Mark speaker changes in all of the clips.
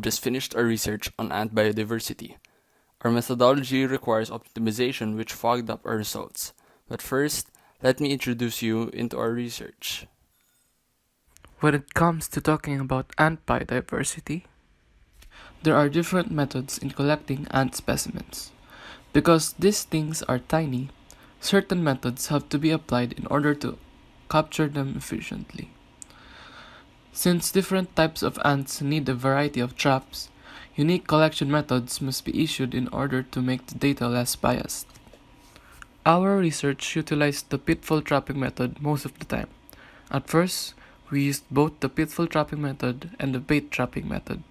Speaker 1: just finished our research on ant biodiversity. Our methodology requires optimization which fogged up our results. But first, let me introduce you into our research.
Speaker 2: When it comes to talking about ant biodiversity, there are different methods in collecting ant specimens. Because these things are tiny, certain methods have to be applied in order to capture them efficiently. Since different types of ants need a variety of traps, unique collection methods must be issued in order to make the data less biased. Our research utilized the pitfall trapping method most of the time. At first, we used both the pitfall trapping method and the bait trapping method.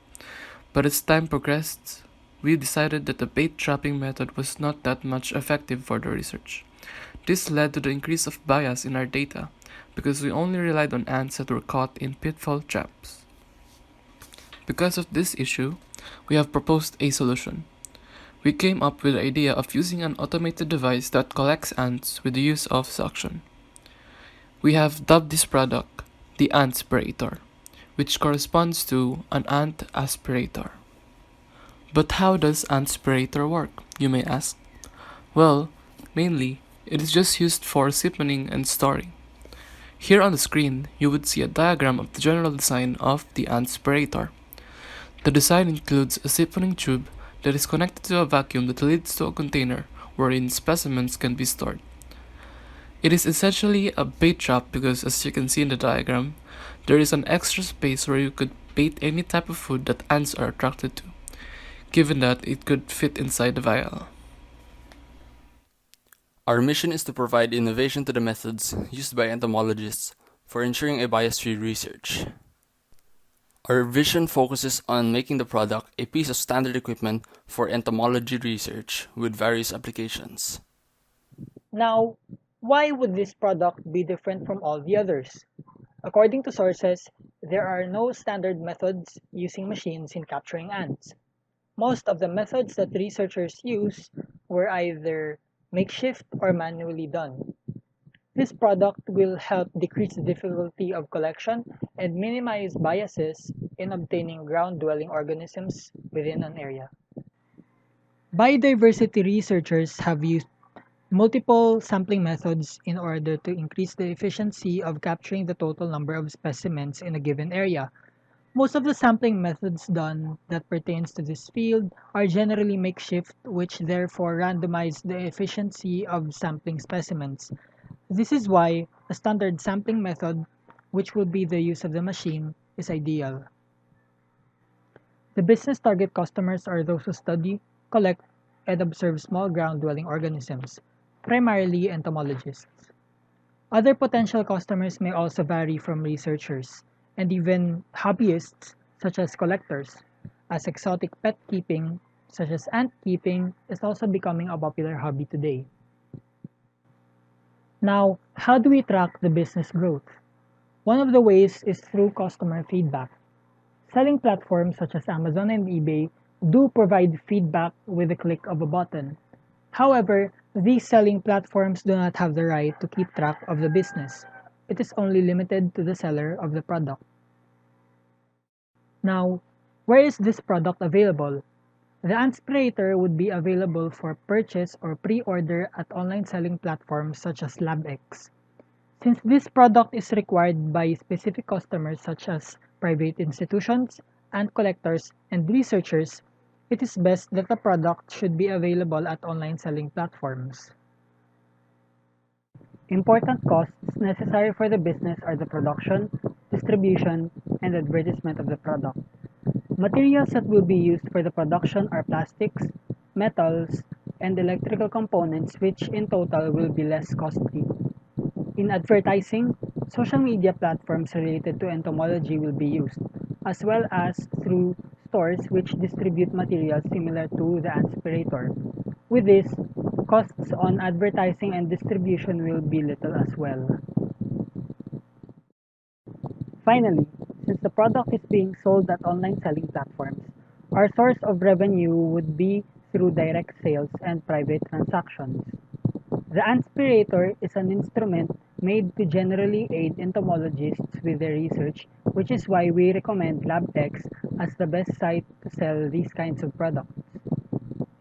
Speaker 2: But as time progressed, we decided that the bait trapping method was not that much effective for the research. This led to the increase of bias in our data because we only relied on ants that were caught in pitfall traps. Because of this issue, we have proposed a solution. We came up with the idea of using an automated device that collects ants with the use of suction. We have dubbed this product the Antspirator, which corresponds to an ant aspirator. But how does Antspirator work, you may ask? Well, mainly, it is just used for siphoning and storing. Here on the screen, you would see a diagram of the general design of the Antspirator. The design includes a siphoning tube that is connected to a vacuum that leads to a container wherein specimens can be stored. It is essentially a bait trap because, as you can see in the diagram, there is an extra space where you could bait any type of food that ants are attracted to, given that it could fit inside the vial.
Speaker 1: Our mission is to provide innovation to the methods used by entomologists for ensuring a bias-free research. Our vision focuses on making the product a piece of standard equipment for entomology research with various applications.
Speaker 3: Now, why would this product be different from all the others? According to sources, there are no standard methods using machines in capturing ants. Most of the methods that researchers use were either makeshift or manually done. This product will help decrease the difficulty of collection and minimize biases in obtaining ground-dwelling organisms within an area. Biodiversity researchers have used multiple sampling methods in order to increase the efficiency of capturing the total number of specimens in a given area. Most of the sampling methods done that pertains to this field are generally makeshift, which therefore randomize the efficiency of sampling specimens. This is why a standard sampling method, which would be the use of the machine, is ideal. The business target customers are those who study, collect, and observe small ground-dwelling organisms, primarily entomologists. Other potential customers may also vary from researchers, and even hobbyists such as collectors, as exotic pet keeping, such as ant keeping, is also becoming a popular hobby today. Now, how do we track the business growth? One of the ways is through customer feedback. Selling platforms such as Amazon and eBay do provide feedback with the click of a button. However, these selling platforms do not have the right to keep track of the business. It is only limited to the seller of the product. Now, where is this product available? The Antspirator would be available for purchase or pre-order at online selling platforms such as LabX. Since this product is required by specific customers such as private institutions, ant collectors, and researchers, it is best that the product should be available at online selling platforms. Important costs necessary for the business are the production, distribution, and advertisement of the product. Materials that will be used for the production are plastics, metals, and electrical components, which in total will be less costly. In advertising, social media platforms related to entomology will be used, as well as through stores which distribute materials similar to the Antspirator. With this, costs on advertising and distribution will be little as well. Finally, since the product is being sold at online selling platforms, our source of revenue would be through direct sales and private transactions. The Antspirator is an instrument made to generally aid entomologists with their research which is why we recommend LabTex as the best site to sell these kinds of products.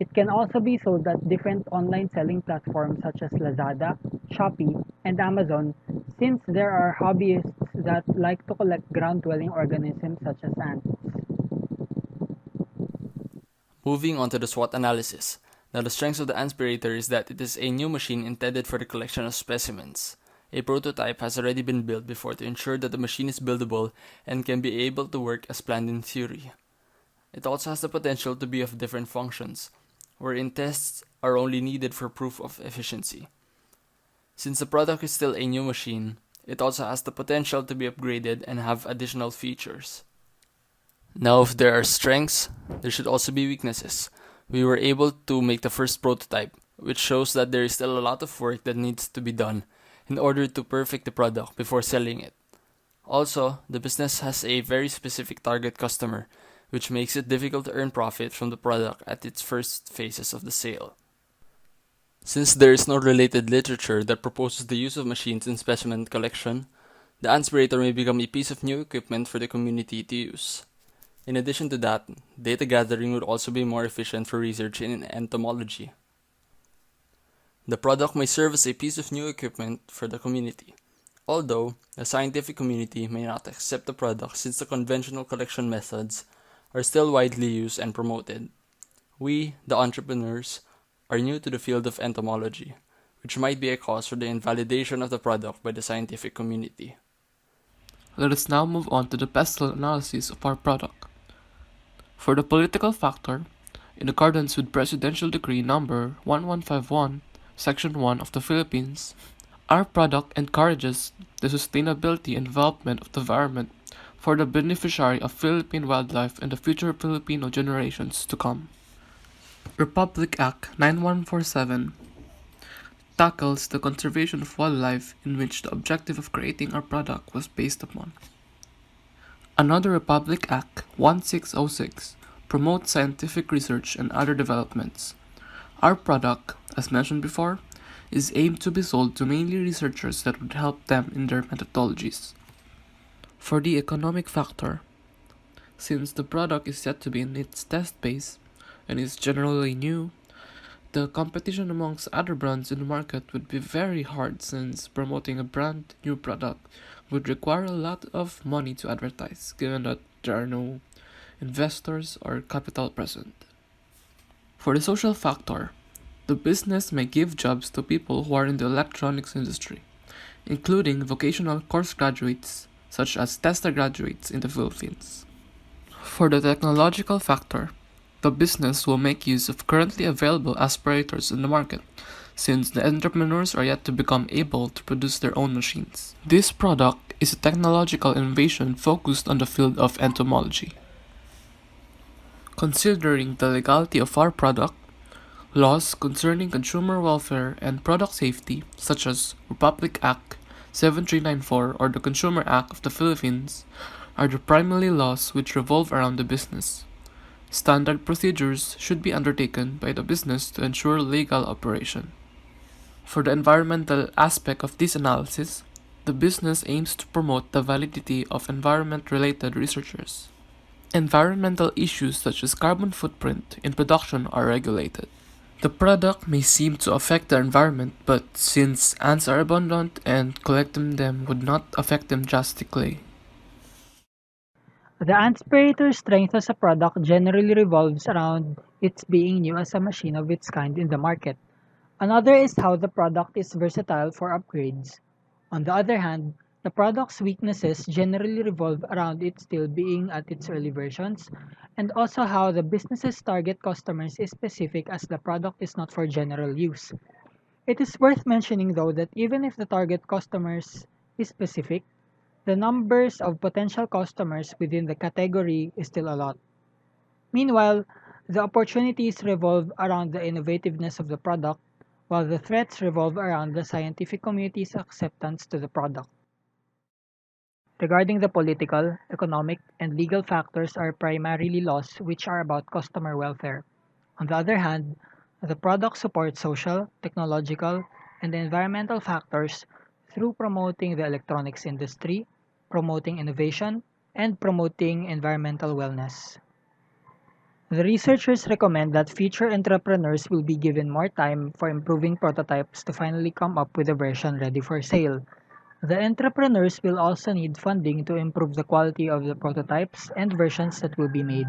Speaker 3: It can also be sold at different online selling platforms such as Lazada, Shopee, and Amazon, since there are hobbyists that like to collect ground-dwelling organisms such as ants.
Speaker 1: Moving on to the SWOT analysis. Now, the strengths of the Antspirator is that it is a new machine intended for the collection of specimens. A prototype has already been built before to ensure that the machine is buildable and can be able to work as planned in theory. It also has the potential to be of different functions, wherein tests are only needed for proof of efficiency. Since the product is still a new machine, it also has the potential to be upgraded and have additional features. Now, if there are strengths, there should also be weaknesses. We were able to make the first prototype, which shows that there is still a lot of work that needs to be done in order to perfect the product before selling it. Also, the business has a very specific target customer, which makes it difficult to earn profit from the product at its first phases of the sale. Since there is no related literature that proposes the use of machines in specimen collection, the Antspirator may become a piece of new equipment for the community to use. In addition to that, data gathering would also be more efficient for research in entomology. The product may serve as a piece of new equipment for the community, although the scientific community may not accept the product since the conventional collection methods are still widely used and promoted. We, the entrepreneurs, are new to the field of entomology, which might be a cause for the invalidation of the product by the scientific community.
Speaker 2: Let us now move on to the pestle analysis of our product. For the political factor, in accordance with Presidential Decree Number 1151, Section 1 of the Philippines, our product encourages the sustainability and development of the environment for the beneficiary of Philippine wildlife and the future Filipino generations to come. Republic Act 9147 tackles the conservation of wildlife, in which the objective of creating our product was based upon. Another Republic Act 1606 promotes scientific research and other developments. Our product, as mentioned before, is aimed to be sold to mainly researchers that would help them in their methodologies. For the economic factor, since the product is yet to be in its test phase and is generally new, the competition amongst other brands in the market would be very hard, since promoting a brand new product would require a lot of money to advertise, given that there are no investors or capital present. For the social factor, the business may give jobs to people who are in the electronics industry, including vocational course graduates such as tester graduates in the Philippines. For the technological factor, the business will make use of currently available aspirators in the market, since the entrepreneurs are yet to become able to produce their own machines. This product is a technological innovation focused on the field of entomology. Considering the legality of our product, laws concerning consumer welfare and product safety, such as Republic Act 7394 or the Consumer Act of the Philippines, are the primary laws which revolve around the business. Standard procedures should be undertaken by the business to ensure legal operation. For the environmental aspect of this analysis, the business aims to promote the validity of environment-related researchers. Environmental issues such as carbon footprint in production are regulated. The product may seem to affect the environment, but since ants are abundant and collecting them would not affect them drastically.
Speaker 3: The Antspirator's strength as a product generally revolves around its being new as a machine of its kind in the market. Another is how the product is versatile for upgrades. On the other hand, the product's weaknesses generally revolve around it still being at its early versions, and also how the business's target customers is specific as the product is not for general use. It is worth mentioning though that even if the target customers is specific, the numbers of potential customers within the category is still a lot. Meanwhile, the opportunities revolve around the innovativeness of the product, while the threats revolve around the scientific community's acceptance to the product. Regarding the political, economic, and legal factors are primarily laws which are about customer welfare. On the other hand, the product supports social, technological, and environmental factors through promoting the electronics industry, promoting innovation, and promoting environmental wellness. The researchers recommend that future entrepreneurs will be given more time for improving prototypes to finally come up with a version ready for sale. The entrepreneurs will also need funding to improve the quality of the prototypes and versions that will be made.